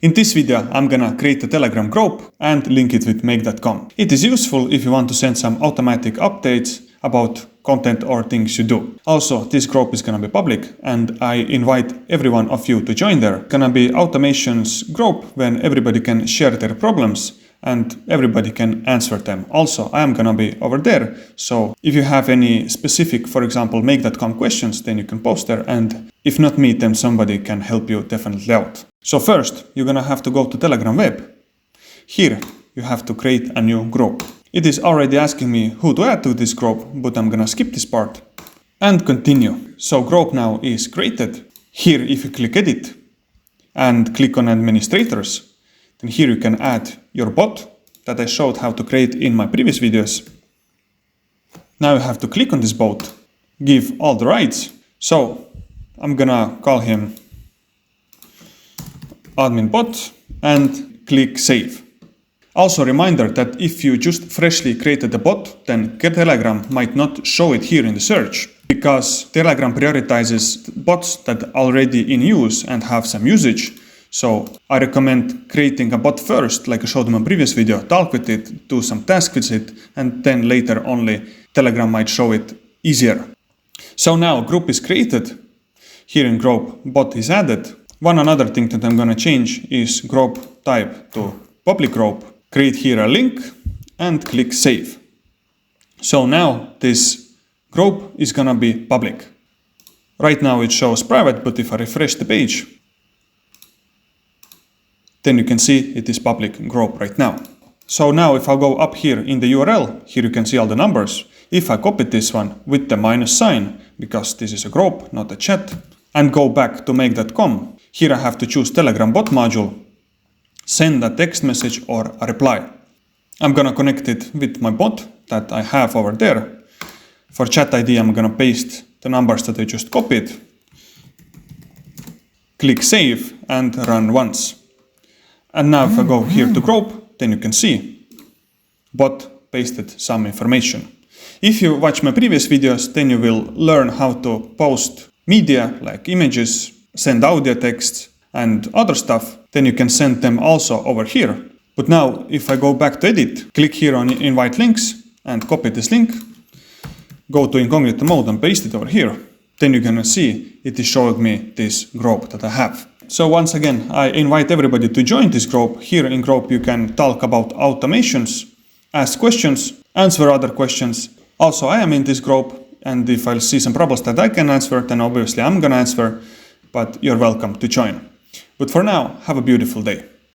In this video, I'm gonna create a Telegram group and link it with make.com. It is useful if you want to send some automatic updates about content or things you do. Also, this group is gonna be public and I invite every one of you to join there. Gonna be automations group when everybody can share their problems and everybody can answer them. Also, I am gonna be over there. So if you have any specific, for example, make.com questions, then you can post there. And if not me, then somebody can help you definitely out. So first, you're gonna have to go to Telegram web. Here, you have to create a new group. It is already asking me who to add to this group, but I'm gonna skip this part and continue. So group now is created. Here, if you click edit and click on administrators, then here you can add your bot that I showed how to create in my previous videos. Now you have to click on this bot, give all the rights. So I'm gonna call him admin bot and click save. Also a reminder that if you just freshly created a bot, then Telegram might not show it here in the search because Telegram prioritizes bots that are already in use and have some usage. So I recommend creating a bot first, like I showed in my previous video, talk with it, do some tasks with it, and then later only Telegram might show it easier. So now group is created. Here in group, bot is added. One another thing that I'm gonna change is group type to public group. Create here a link and click save. So now this group is gonna be public. Right now it shows private, but if I refresh the page, then you can see it is public group right now. So now if I go up here in the URL, here you can see all the numbers. If I copy this one with the minus sign, because this is a group, not a chat, and go back to make.com, here I have to choose Telegram bot module, send a text message or a reply. I'm gonna connect it with my bot that I have over there. For chat ID, I'm gonna paste the numbers that I just copied. Click save and run once. And now if I go here to group, then you can see bot pasted some information. If you watch my previous videos, then you will learn how to post media like images, send audio texts and other stuff. Then you can send them also over here. But now if I go back to edit, click here on invite links and copy this link, go to incognito mode and paste it over here, then you're gonna see it is showing me this group that I have. So once again, I invite everybody to join this group. Here in group you can talk about automations, ask questions, answer other questions. Also I am in this group, and if I see some problems that I can answer, then obviously I'm gonna answer, but you're welcome to join. But for now, have a beautiful day.